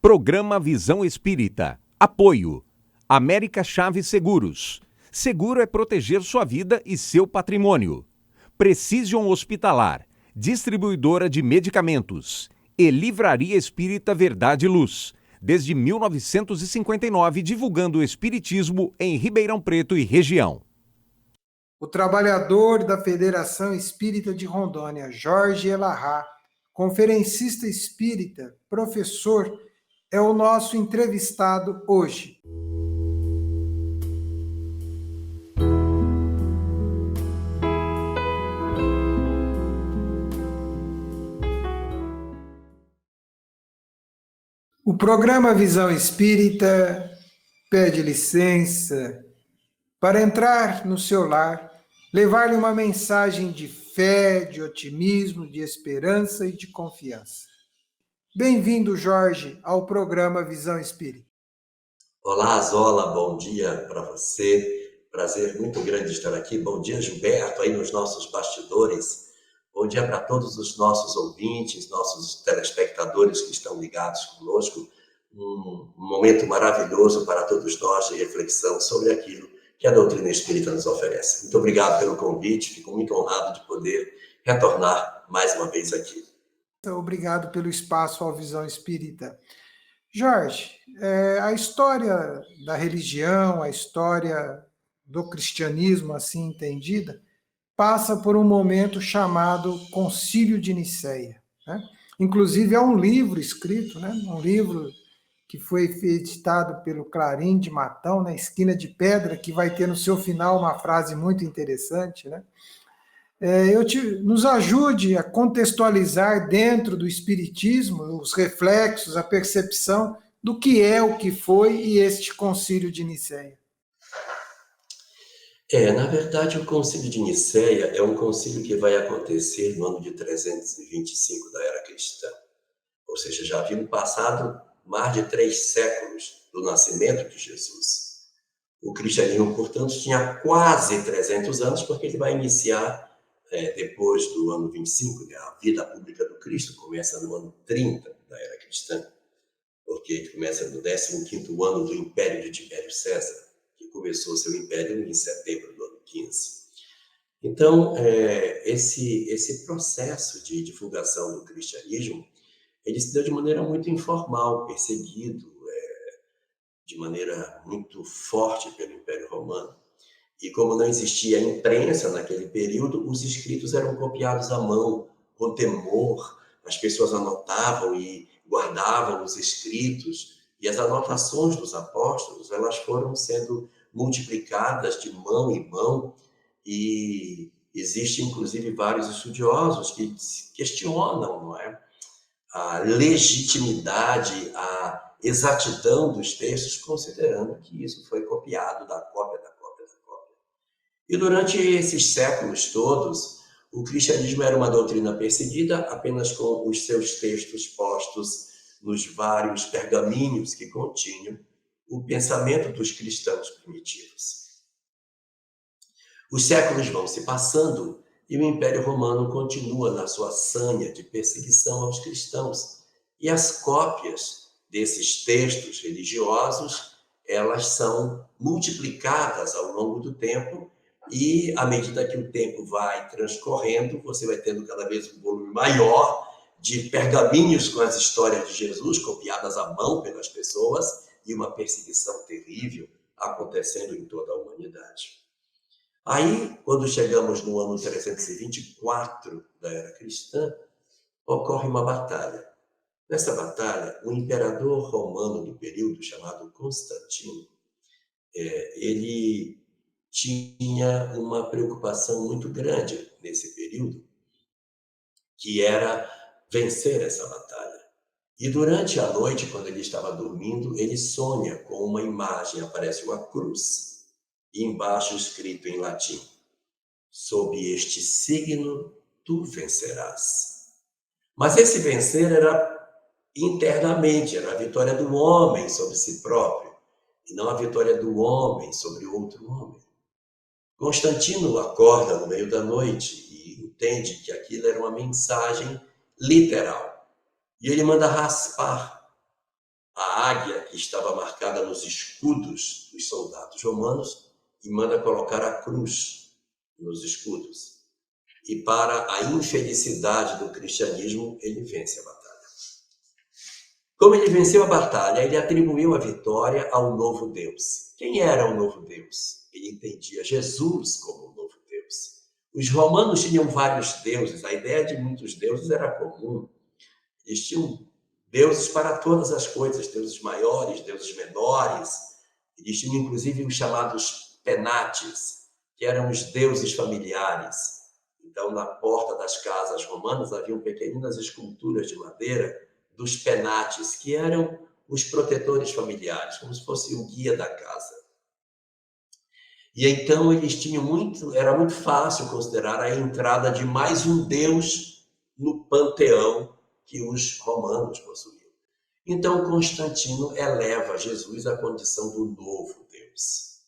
Programa Visão Espírita. Apoio. América Chaves Seguros. Seguro é proteger sua vida e seu patrimônio. Precision Hospitalar. Distribuidora de medicamentos. E Livraria Espírita Verdade e Luz. Desde 1959, divulgando o espiritismo em Ribeirão Preto e região. O trabalhador da Federação Espírita de Rondônia, Jorge Elahá, conferencista espírita, professor, é o nosso entrevistado hoje. O programa Visão Espírita pede licença para entrar no seu lar, levar-lhe uma mensagem de fé, de otimismo, de esperança e de confiança. Bem-vindo, Jorge, ao programa Visão Espírita. Olá, Zola, bom dia para você. Prazer muito grande estar aqui. Bom dia, Gilberto, aí nos nossos bastidores. Bom dia para todos os nossos ouvintes, nossos telespectadores que estão ligados conosco. Um momento maravilhoso para todos nós de reflexão sobre aquilo que a doutrina espírita nos oferece. Muito obrigado pelo convite, fico muito honrado de poder retornar mais uma vez aqui. Obrigado pelo espaço ao Visão Espírita. Jorge, a história da religião, a história do cristianismo, assim entendida, passa por um momento chamado Concílio de Nicéia, né? Inclusive, há um livro escrito, né? Um livro que foi editado pelo Clarim de Matão, na Esquina de Pedra, que vai ter no seu final uma frase muito interessante, né? Nos ajude a contextualizar dentro do Espiritismo os reflexos, a percepção do que é, o que foi e este Concílio de Nicéia. Na verdade, o Concílio de Nicéia é um concílio que vai acontecer no ano de 325 da Era Cristã. Ou seja, já haviam passado mais de 3 séculos do nascimento de Jesus. O cristianismo, portanto, tinha quase 300 anos, porque ele vai iniciar depois do ano 25, né? A vida pública do Cristo começa no ano 30 da Era Cristã, porque começa no 15º ano do Império de Tibério César, que começou seu império em setembro do ano 15. Então, esse processo de divulgação do cristianismo, ele se deu de maneira muito informal, perseguido de maneira muito forte pelo Império Romano. E como não existia imprensa naquele período, os escritos eram copiados à mão, com temor. As pessoas anotavam e guardavam os escritos, e as anotações dos apóstolos, elas foram sendo multiplicadas de mão em mão, e existem, inclusive, vários estudiosos que questionam, não é, a legitimidade, a exatidão dos textos, considerando que isso foi copiado da cópia da cópia. E durante esses séculos todos, o cristianismo era uma doutrina perseguida apenas com os seus textos postos nos vários pergaminhos que continham o pensamento dos cristãos primitivos. Os séculos vão se passando e o Império Romano continua na sua sanha de perseguição aos cristãos. E as cópias desses textos religiosos, elas são multiplicadas ao longo do tempo, e à medida que o tempo vai transcorrendo, você vai tendo cada vez um volume maior de pergaminhos com as histórias de Jesus, copiadas à mão pelas pessoas, e uma perseguição terrível acontecendo em toda a humanidade. Aí, quando chegamos no ano 324 da Era Cristã, ocorre uma batalha. Nessa batalha, o imperador romano do período, chamado Constantino, ele tinha uma preocupação muito grande nesse período, que era vencer essa batalha. E durante a noite, quando ele estava dormindo, ele sonha com uma imagem, aparece uma cruz, e embaixo escrito em latim: sob este signo tu vencerás. Mas esse vencer era internamente, era a vitória do homem sobre si próprio, e não a vitória do homem sobre outro homem. Constantino acorda no meio da noite e entende que aquilo era uma mensagem literal. E ele manda raspar a águia que estava marcada nos escudos dos soldados romanos e manda colocar a cruz nos escudos. E para a infelicidade do cristianismo, ele vence a batalha. Como ele venceu a batalha, ele atribuiu a vitória ao novo Deus. Quem era o novo Deus? Ele entendia Jesus como o novo Deus. Os romanos tinham vários deuses, a ideia de muitos deuses era comum. Eles tinham deuses para todas as coisas, deuses maiores, deuses menores. Eles tinham inclusive os chamados penates, que eram os deuses familiares. Então, na porta das casas romanas haviam pequeninas esculturas de madeira dos penates, que eram os protetores familiares, como se fosse o guia da casa. E então eles era muito fácil considerar a entrada de mais um deus no panteão que os romanos possuíam. Então Constantino eleva Jesus à condição do novo Deus.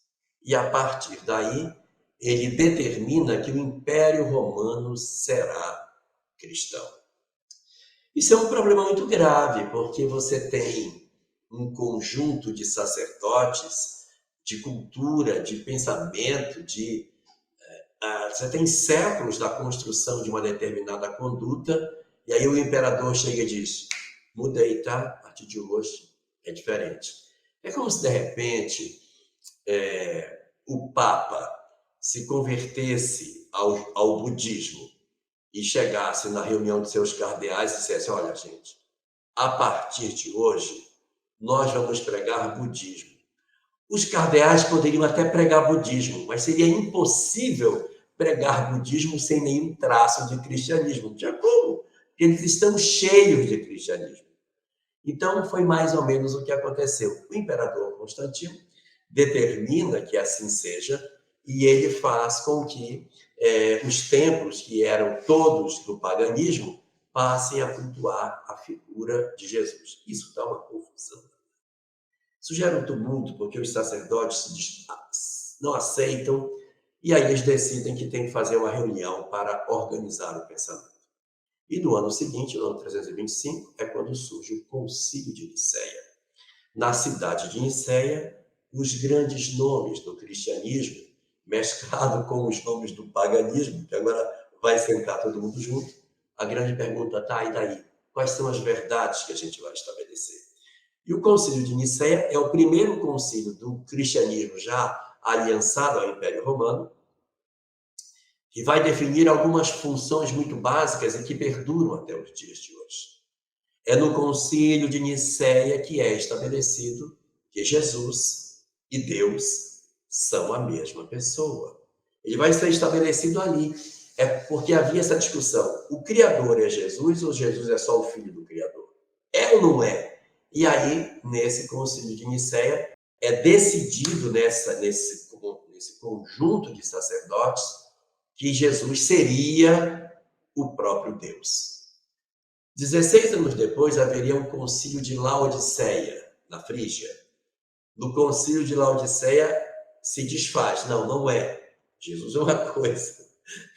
E a partir daí, ele determina que o Império Romano será cristão. Isso é um problema muito grave, porque você tem um conjunto de sacerdotes, de cultura, de pensamento, você tem séculos da construção de uma determinada conduta, e aí o imperador chega e diz, muda aí, tá? A partir de hoje é diferente. É como se, de repente, o Papa se convertesse ao budismo e chegasse na reunião de seus cardeais e dissesse, olha, gente, a partir de hoje, nós vamos pregar budismo. Os cardeais poderiam até pregar budismo, mas seria impossível pregar budismo sem nenhum traço de cristianismo. Não tinha como. Eles estão cheios de cristianismo. Então, foi mais ou menos o que aconteceu. O imperador Constantino determina que assim seja, e ele faz com que os templos, que eram todos do paganismo, passem a cultuar a figura de Jesus. Isso dá uma confusão. Isso gera um tumulto, porque os sacerdotes não aceitam, e aí eles decidem que tem que fazer uma reunião para organizar o pensamento. E no ano seguinte, no ano 325, é quando surge o Concílio de Nicéia. Na cidade de Nicéia, os grandes nomes do cristianismo, mesclado com os nomes do paganismo, que agora vai sentar todo mundo junto, a grande pergunta está, e daí? Quais são as verdades que a gente vai estabelecer? E o Concílio de Nicéia é o primeiro concílio do cristianismo já aliançado ao Império Romano, que vai definir algumas funções muito básicas e que perduram até os dias de hoje. É no Concílio de Nicéia que é estabelecido que Jesus e Deus são a mesma pessoa. Ele vai ser estabelecido ali. É porque havia essa discussão. O Criador é Jesus ou Jesus é só o Filho do Criador? É ou não é? E aí, nesse Concílio de Nicéia, é decidido nesse conjunto de sacerdotes que Jesus seria o próprio Deus. 16 anos depois, haveria um concílio de Laodiceia, na Frígia. No concílio de Laodiceia, se desfaz. Não é. Jesus é uma coisa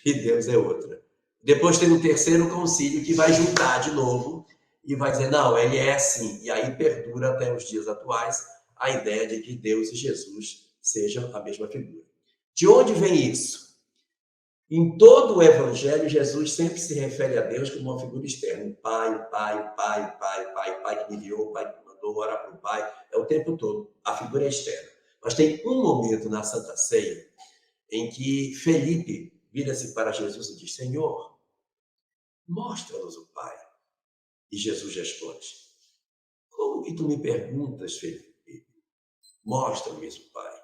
e Deus é outra. Depois tem um terceiro concílio que vai juntar de novo e vai dizer, não, ele é assim. E aí perdura até os dias atuais a ideia de que Deus e Jesus sejam a mesma figura. De onde vem isso? Em todo o Evangelho, Jesus sempre se refere a Deus como uma figura externa. O Pai que me enviou, o Pai que me mandou, ora para o Pai. É o tempo todo. A figura é externa. Mas tem um momento na Santa Ceia em que Felipe vira-se para Jesus e diz, Senhor, mostra-nos o Pai. E Jesus responde, como que tu me perguntas, Felipe? Mostra-me o Pai.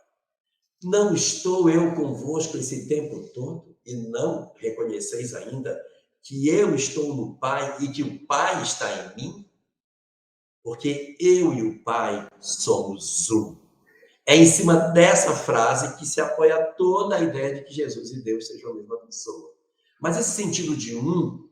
Não estou eu convosco esse tempo todo e não reconheceis ainda que eu estou no Pai e que o Pai está em mim? Porque eu e o Pai somos um. É em cima dessa frase que se apoia toda a ideia de que Jesus e Deus sejam a mesma pessoa. Mas esse sentido de um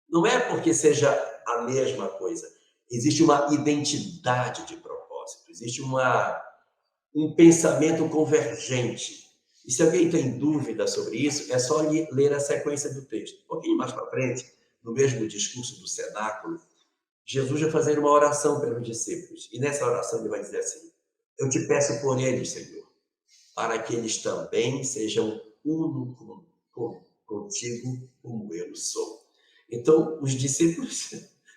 não é porque seja a mesma coisa. Existe uma identidade de propósito, existe um pensamento convergente. E se alguém tem dúvida sobre isso, é só ler a sequência do texto. Um pouquinho mais para frente, no mesmo discurso do cenáculo, Jesus vai fazer uma oração pelos discípulos. E nessa oração ele vai dizer assim: eu te peço por eles, Senhor, para que eles também sejam uno contigo como eu sou. Então, os discípulos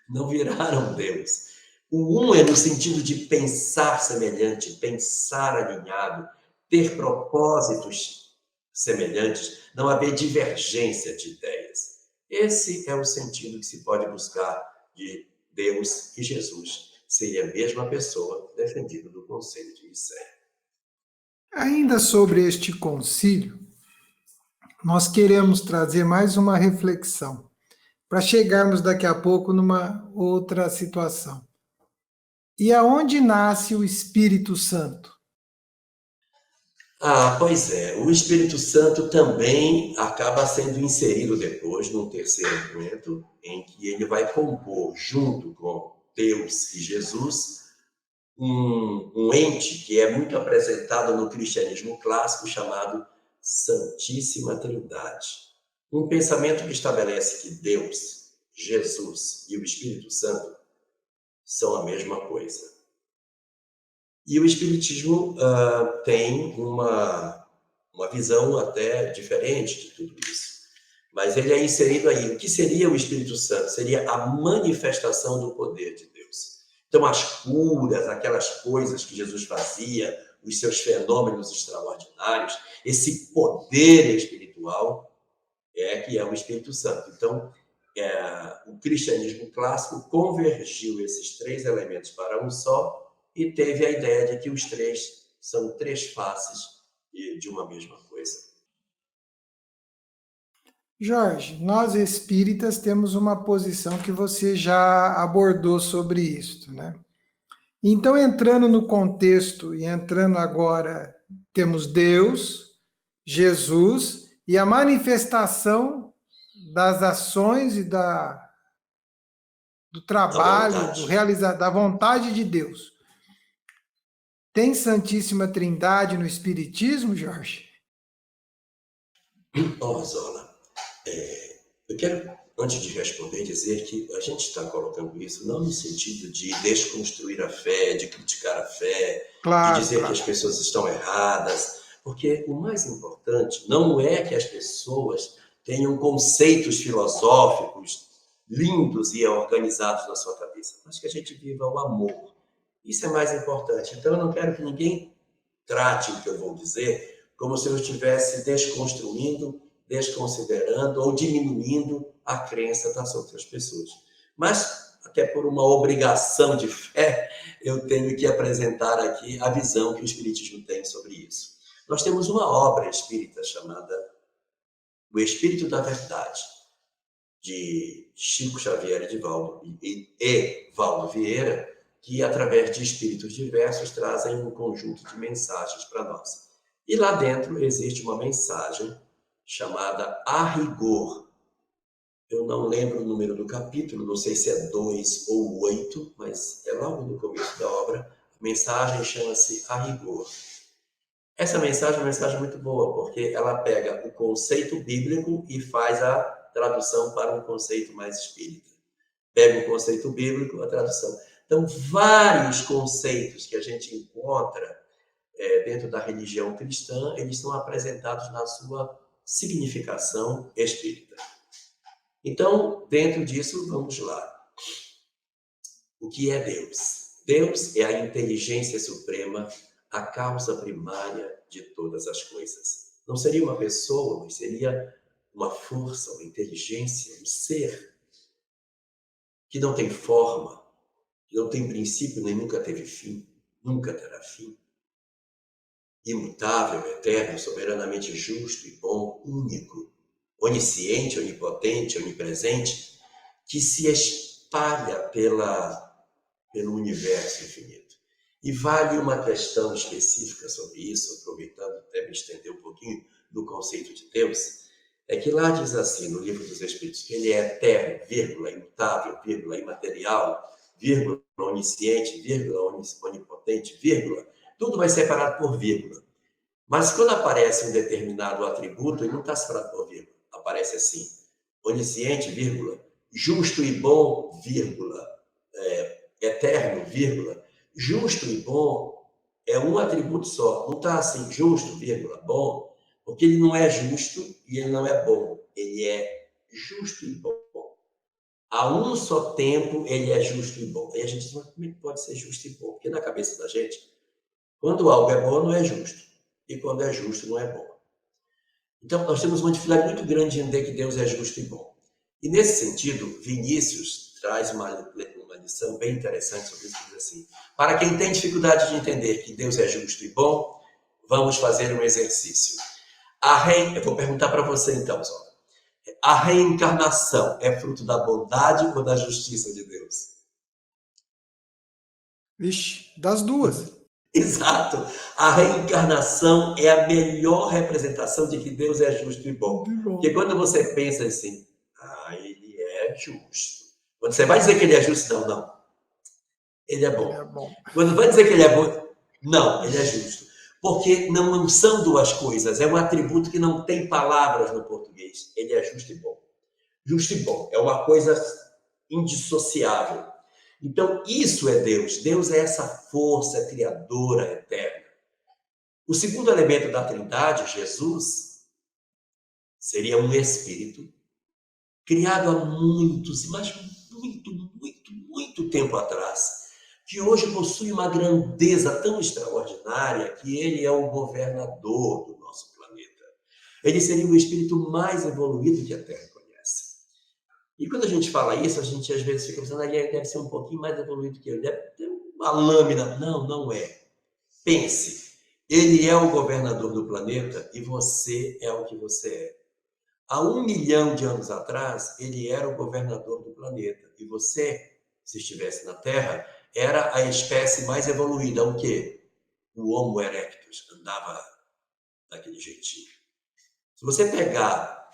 não viraram Deus. O um é no sentido de pensar semelhante, pensar alinhado, ter propósitos semelhantes, não haver divergência de ideias. Esse é o sentido que se pode buscar de Deus e Jesus. Seria a mesma pessoa defendida do Concílio de Nicéia. Ainda sobre este concílio, nós queremos trazer mais uma reflexão, para chegarmos daqui a pouco numa outra situação. E aonde nasce o Espírito Santo? Pois é. O Espírito Santo também acaba sendo inserido depois, num terceiro momento, em que ele vai compor, junto com Deus e Jesus, um ente que é muito apresentado no cristianismo clássico, chamado Santíssima Trindade. Um pensamento que estabelece que Deus, Jesus e o Espírito Santo são a mesma coisa. E o Espiritismo tem uma visão até diferente de tudo isso. Mas ele é inserido aí. O que seria o Espírito Santo? Seria a manifestação do poder de Deus. Então, as curas, aquelas coisas que Jesus fazia, os seus fenômenos extraordinários, esse poder espiritual que é o Espírito Santo. Então, o cristianismo clássico convergiu esses três elementos para um só, e teve a ideia de que os três são três faces de uma mesma coisa. Jorge, nós espíritas temos uma posição que você já abordou sobre isso, né? Então, entrando no contexto e entrando agora, temos Deus, Jesus e a manifestação das ações e do trabalho, da vontade de Deus. Tem Santíssima Trindade no Espiritismo, Jorge? Zola, eu quero, antes de responder, dizer que a gente está colocando isso não no sentido de desconstruir a fé, de criticar a fé, de dizer que as pessoas estão erradas, porque o mais importante não é que as pessoas tenham conceitos filosóficos lindos e organizados na sua cabeça, mas que a gente viva o amor. Isso é mais importante. Então, eu não quero que ninguém trate o que eu vou dizer como se eu estivesse desconstruindo, desconsiderando ou diminuindo a crença das outras pessoas. Mas, até por uma obrigação de fé, eu tenho que apresentar aqui a visão que o Espiritismo tem sobre isso. Nós temos uma obra espírita chamada O Espírito da Verdade, de Chico Xavier e Valdo Vieira, que, através de espíritos diversos, trazem um conjunto de mensagens para nós. E lá dentro existe uma mensagem chamada A Rigor. Eu não lembro o número do capítulo, não sei se é 2 ou 8, mas é logo no começo da obra. A mensagem chama-se A Rigor. Essa mensagem é uma mensagem muito boa, porque ela pega o conceito bíblico e faz a tradução para um conceito mais espírita. Pega o conceito bíblico, a tradução. Então, vários conceitos que a gente encontra dentro da religião cristã, eles são apresentados na sua significação espírita. Então, dentro disso, vamos lá. O que é Deus? Deus é a inteligência suprema, a causa primária de todas as coisas. Não seria uma pessoa, mas seria uma força, uma inteligência, um ser que não tem forma, que não tem princípio nem nunca teve fim, nunca terá fim. Imutável, eterno, soberanamente justo e bom, único, onisciente, onipotente, onipresente, que se espalha pelo universo infinito. E vale uma questão específica sobre isso, aproveitando até me estender um pouquinho no conceito de Deus, é que lá diz assim, no Livro dos Espíritos, que ele é eterno, vírgula, imutável, vírgula, imaterial, vírgula, onisciente, vírgula, onipotente, vírgula, tudo vai separado por vírgula. Mas quando aparece um determinado atributo, ele não está separado por vírgula. Aparece assim, onisciente, vírgula, justo e bom, vírgula, eterno, vírgula, justo e bom é um atributo só. Não está assim, justo, vírgula, bom, porque ele não é justo e ele não é bom. Ele é justo e bom. A um só tempo ele é justo e bom. Aí a gente diz, mas como é que pode ser justo e bom? Porque na cabeça da gente, quando algo é bom, não é justo. E quando é justo, não é bom. Então, nós temos uma dificuldade muito grande de entender que Deus é justo e bom. E nesse sentido, Vinícius traz uma lição bem interessante sobre isso, que diz assim: para quem tem dificuldade de entender que Deus é justo e bom, vamos fazer um exercício. Eu vou perguntar para você então, Zó. A reencarnação é fruto da bondade ou da justiça de Deus? Vixe, das duas. Exato. A reencarnação é a melhor representação de que Deus é justo e bom. Porque quando você pensa assim, ele é justo. Quando você vai dizer que ele é justo, não. Ele é bom. Ele é bom. Quando vai dizer que ele é bom, não, ele é justo. Porque não são duas coisas, é um atributo que não tem palavras no português. Ele é justo e bom. Justo e bom é uma coisa indissociável. Então, isso é Deus. Deus é essa força criadora eterna. O segundo elemento da Trindade, Jesus, seria um espírito criado há muito tempo atrás, que hoje possui uma grandeza tão extraordinária que ele é o governador do nosso planeta. Ele seria o espírito mais evoluído que a Terra conhece. E quando a gente fala isso, a gente às vezes fica pensando, ele deve ser um pouquinho mais evoluído que eu, deve ter uma lâmina. Não é. Pense, ele é o governador do planeta e você é o que você é. Há 1 milhão de anos atrás, ele era o governador do planeta. E você, se estivesse na Terra, era a espécie mais evoluída. O quê? O Homo erectus, andava daquele jeitinho. Se você pegar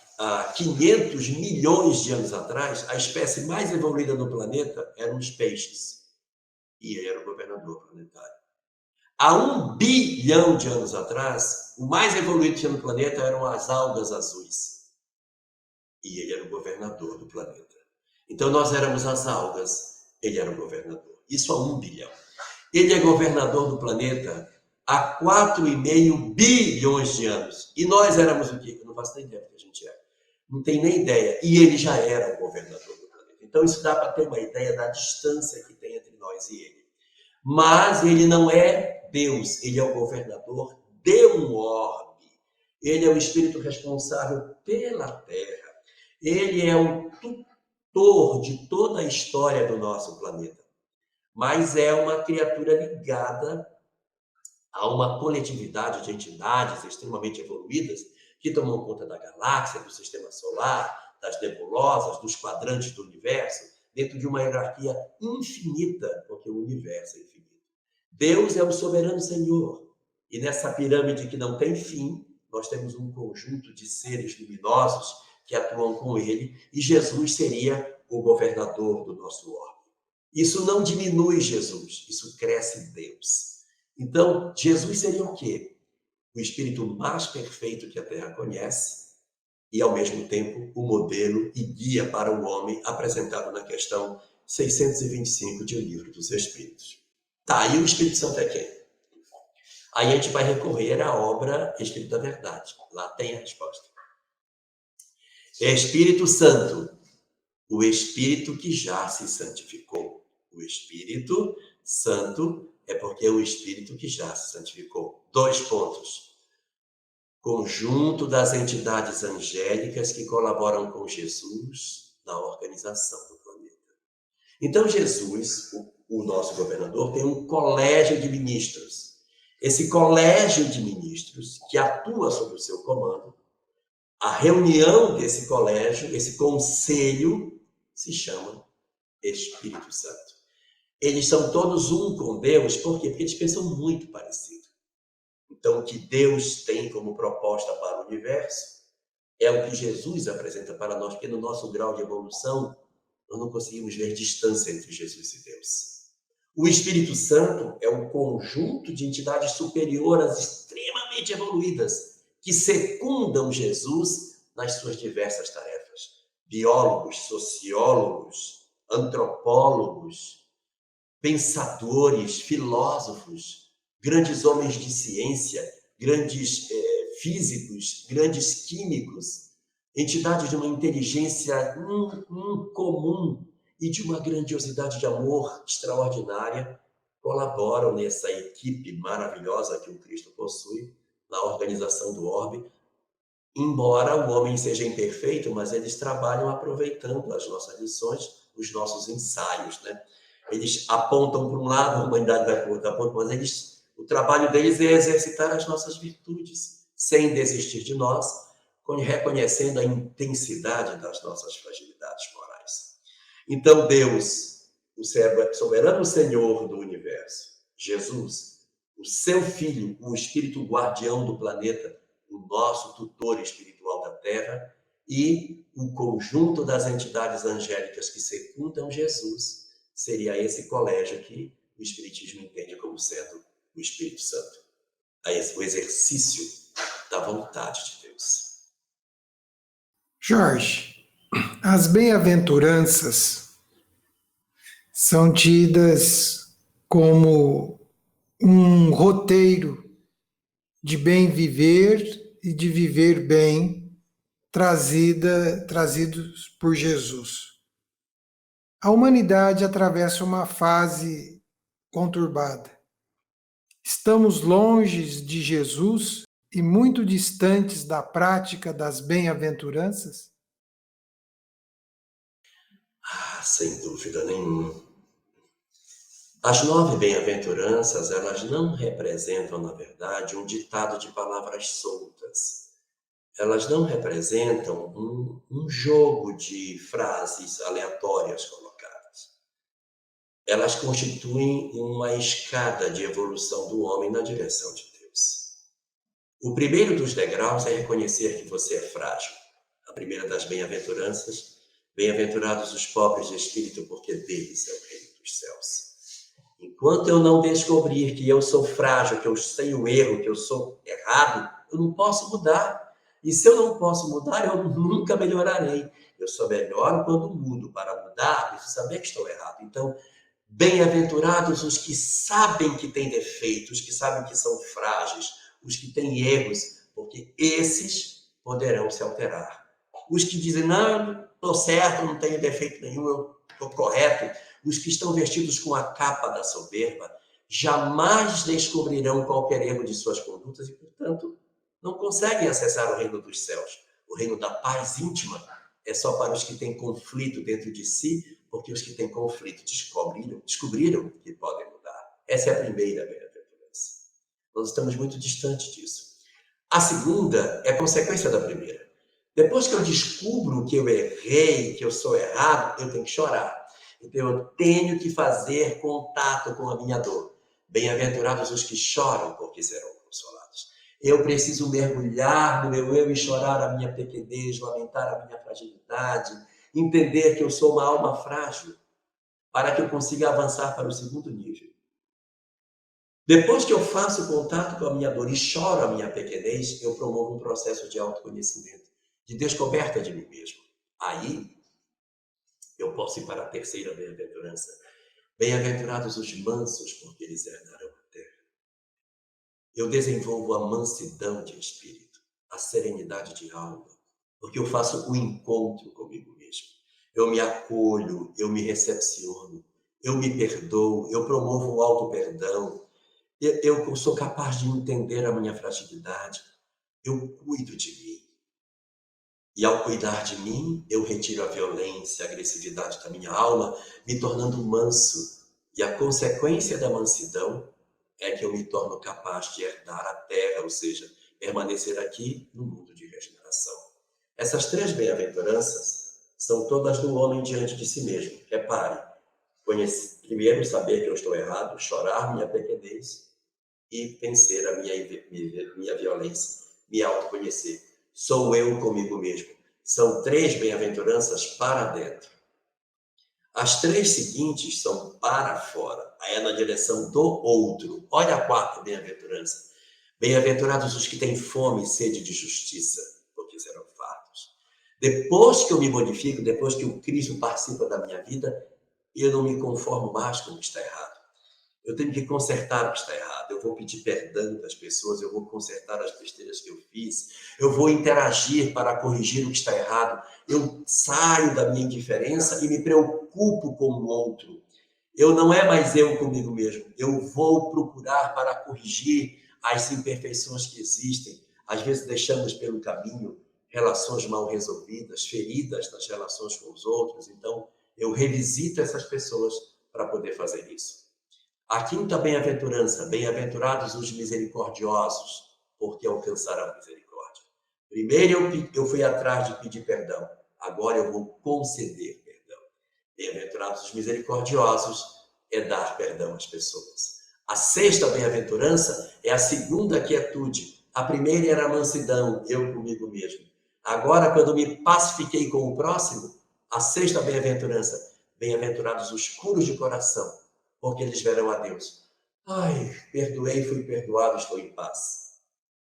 500 milhões de anos atrás, a espécie mais evoluída no planeta eram os peixes. E ele era o governador planetário. Há 1 bilhão de anos atrás, o mais evoluído que tinha no planeta eram as algas azuis. E ele era o governador do planeta. Então nós éramos as algas, ele era o governador. Isso há 1 bilhão. Ele é governador do planeta há 4,5 bilhões de anos. E nós éramos o quê? Eu não faço nem ideia do que a gente era. Não tem nem ideia. E ele já era o governador do planeta. Então isso dá para ter uma ideia da distância que tem entre nós e ele. Mas ele não é Deus, ele é o governador de um orbe. Ele é o espírito responsável pela Terra. Ele é o tutor de toda a história do nosso planeta. Mas é uma criatura ligada a uma coletividade de entidades extremamente evoluídas que tomam conta da galáxia, do sistema solar, das nebulosas, dos quadrantes do universo, dentro de uma hierarquia infinita, porque o universo é infinito. Deus é o soberano Senhor. E nessa pirâmide que não tem fim, nós temos um conjunto de seres luminosos que atuam com ele, e Jesus seria o governador do nosso orbe. Isso não diminui Jesus, isso cresce Deus. Então, Jesus seria o quê? O espírito mais perfeito que a Terra conhece e, ao mesmo tempo, o modelo e guia para o homem apresentado na questão 625 de O Livro dos Espíritos. Tá, e o Espírito Santo é quem? Aí a gente vai recorrer à obra Espírito da Verdade. Lá tem a resposta. Espírito Santo, o Espírito que já se santificou. O Espírito Santo é porque é o Espírito que já se santificou. 2 pontos. Conjunto das entidades angélicas que colaboram com Jesus na organização do planeta. Então, Jesus, o nosso governador, tem um colégio de ministros. Esse colégio de ministros que atua sob o seu comando, a reunião desse colégio, esse conselho, se chama Espírito Santo. Eles são todos um com Deus, por quê? Porque eles pensam muito parecido. Então, o que Deus tem como proposta para o universo é o que Jesus apresenta para nós, porque no nosso grau de evolução, nós não conseguimos ver distância entre Jesus e Deus. O Espírito Santo é um conjunto de entidades superiores extremamente evoluídas que secundam Jesus nas suas diversas tarefas. Biólogos, sociólogos, antropólogos, pensadores, filósofos, grandes homens de ciência, grandes físicos, grandes químicos, entidades de uma inteligência incomum e de uma grandiosidade de amor extraordinária, colaboram nessa equipe maravilhosa que o Cristo possui, na organização do orbe. Embora o homem seja imperfeito, mas eles trabalham aproveitando as nossas lições, os nossos ensaios, né? Eles apontam para um lado, a humanidade vai para o outro, mas o trabalho deles é exercitar as nossas virtudes, sem desistir de nós, reconhecendo a intensidade das nossas fragilidades morais. Então, Deus, o soberano Senhor do universo, Jesus, o seu Filho, o Espírito guardião do planeta, o nosso tutor espiritual da Terra, e o conjunto das entidades angélicas que secundam Jesus, seria esse colégio que o Espiritismo entende como sendo o Espírito Santo, o exercício da vontade de Deus. Jorge, as bem-aventuranças são tidas como um roteiro de bem viver e de viver bem, trazidos por Jesus. A humanidade atravessa uma fase conturbada. Estamos longe de Jesus e muito distantes da prática das bem-aventuranças? Sem dúvida nenhuma. As 9 bem-aventuranças, elas não representam, na verdade, um ditado de palavras soltas. Elas não representam um jogo de frases aleatórias colocadas. Elas constituem uma escada de evolução do homem na direção de Deus. O primeiro dos degraus é reconhecer que você é frágil. A primeira das bem-aventuranças, bem-aventurados os pobres de espírito, porque deles é o reino dos céus. Enquanto eu não descobrir que eu sou frágil, que eu sei o erro, que eu sou errado, eu não posso mudar. E se eu não posso mudar, eu nunca melhorarei. Eu só melhoro quando mudo. Para mudar, preciso saber que estou errado. Então, bem-aventurados os que sabem que têm defeitos, que sabem que são frágeis, os que têm erros, porque esses poderão se alterar. Os que dizem, não, estou certo, não tenho defeito nenhum, eu estou correto, os que estão vestidos com a capa da soberba, jamais descobrirão qualquer erro de suas condutas e, portanto, não conseguem acessar o reino dos céus. O reino da paz íntima é só para os que têm conflito dentro de si, porque os que têm conflito descobriram que podem mudar. Essa é a primeira bem-aventurança. Nós estamos muito distantes disso. A segunda é consequência da primeira. Depois que eu descubro que eu errei, que eu sou errado, eu tenho que chorar. Então, eu tenho que fazer contato com a minha dor. Bem-aventurados os que choram, porque serão consolados. Eu preciso mergulhar no meu eu e chorar a minha pequenez, lamentar a minha fragilidade, entender que eu sou uma alma frágil, para que eu consiga avançar para o segundo nível. Depois que eu faço contato com a minha dor e choro a minha pequenez, eu promovo um processo de autoconhecimento, de descoberta de mim mesmo. Aí, eu posso ir para a terceira bem-aventurança. Bem-aventurados os mansos, porque eles herdarão a terra. Eu desenvolvo a mansidão de espírito, a serenidade de alma, porque eu faço o encontro comigo mesmo. Eu me acolho, eu me recepciono, eu me perdoo, eu promovo o auto-perdão, eu sou capaz de entender a minha fragilidade, eu cuido de mim. E ao cuidar de mim, eu retiro a violência, a agressividade da minha alma, me tornando manso. E a consequência da mansidão é que eu me torno capaz de herdar a terra, ou seja, permanecer aqui no mundo de regeneração. Essas 3 bem-aventuranças são todas do homem diante de si mesmo. Repare, primeiro saber que eu estou errado, chorar minha pequenez e vencer a minha violência, me autoconhecer. Sou eu comigo mesmo. São 3 bem-aventuranças para dentro. As 3 seguintes são para fora. Aí é na direção do outro. Olha a 4ª bem-aventurança. Bem-aventurados os que têm fome e sede de justiça, porque serão fartos. Depois que eu me modifico, depois que o Cristo participa da minha vida, e eu não me conformo mais com o que está errado. Eu tenho que consertar o que está errado. Eu vou pedir perdão das pessoas, eu vou consertar as besteiras que eu fiz, eu vou interagir para corrigir o que está errado. Eu saio da minha indiferença e me preocupo com o outro. Eu não é mais eu comigo mesmo. Eu vou procurar para corrigir as imperfeições que existem. Às vezes deixamos pelo caminho relações mal resolvidas, feridas nas relações com os outros. Então, eu revisito essas pessoas para poder fazer isso. A quinta bem-aventurança: bem-aventurados os misericordiosos, porque alcançarão misericórdia. Primeiro eu fui atrás de pedir perdão, agora eu vou conceder perdão. Bem-aventurados os misericordiosos é dar perdão às pessoas. A sexta bem-aventurança é a segunda quietude. A primeira era a mansidão, eu comigo mesmo. Agora, quando me pacifiquei com o próximo, a sexta bem-aventurança: bem-aventurados os puros de coração, porque eles verão a Deus. Ai, perdoei, fui perdoado, estou em paz.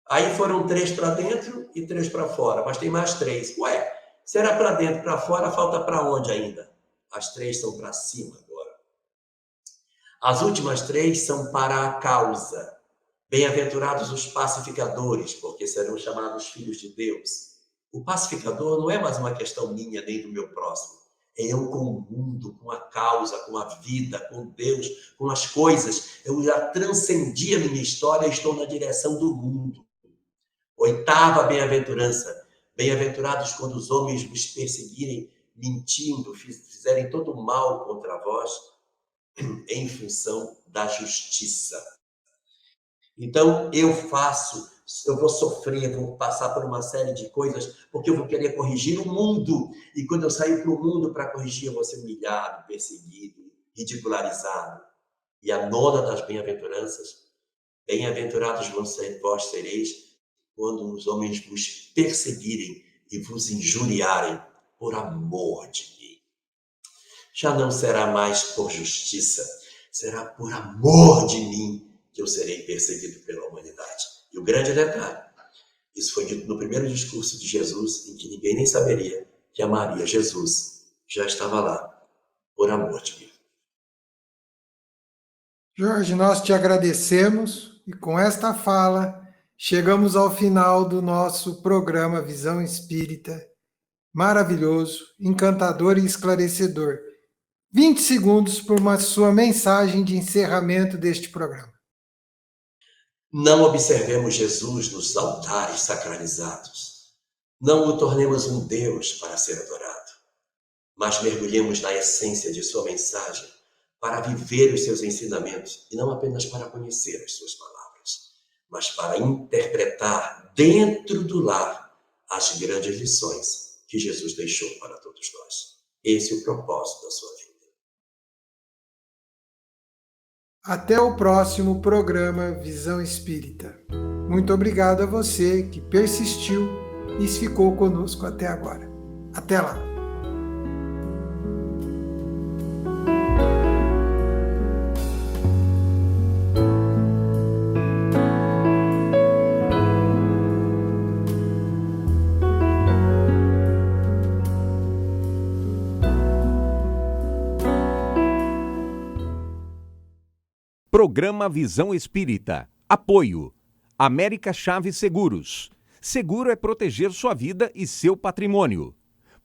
Aí foram 3 para dentro e 3 para fora, mas tem mais 3. Ué, se era para dentro, para fora, falta para onde ainda? As 3 são para cima agora. As últimas 3 são para a causa. Bem-aventurados os pacificadores, porque serão chamados filhos de Deus. O pacificador não é mais uma questão minha nem do meu próximo. É eu com o mundo, com a causa, com a vida, com Deus, com as coisas. Eu já transcendi a minha história e estou na direção do mundo. Oitava bem-aventurança: bem-aventurados quando os homens vos perseguirem, mentindo, fizerem todo o mal contra vós, em função da justiça. Então, eu vou sofrer, vou passar por uma série de coisas, porque eu vou querer corrigir o mundo. E quando eu sair para o mundo para corrigir, eu vou ser humilhado, perseguido, ridicularizado. E a nona das bem-aventuranças: bem-aventurados vós sereis quando os homens vos perseguirem e vos injuriarem por amor de mim. Já não será mais por justiça, será por amor de mim que eu serei perseguido pela humanidade. E o grande detalhe: isso foi dito no primeiro discurso de Jesus, em que ninguém nem saberia que amaria Jesus. Já estava lá, por amor de mim. Jorge, nós te agradecemos e com esta fala chegamos ao final do nosso programa Visão Espírita. Maravilhoso, encantador e esclarecedor. 20 segundos por uma sua mensagem de encerramento deste programa. Não observemos Jesus nos altares sacralizados. Não o tornemos um Deus para ser adorado, mas mergulhemos na essência de sua mensagem para viver os seus ensinamentos e não apenas para conhecer as suas palavras, mas para interpretar dentro do lar as grandes lições que Jesus deixou para todos nós. Esse é o propósito da sua vida. Até o próximo programa Visão Espírita. Muito obrigado a você que persistiu e ficou conosco até agora. Até lá! Programa Visão Espírita. Apoio. América Chaves Seguros. Seguro é proteger sua vida e seu patrimônio.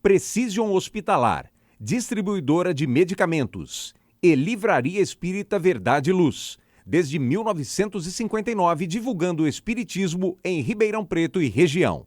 Precision Hospitalar. Distribuidora de medicamentos. E Livraria Espírita Verdade e Luz. Desde 1959, divulgando o espiritismo em Ribeirão Preto e região.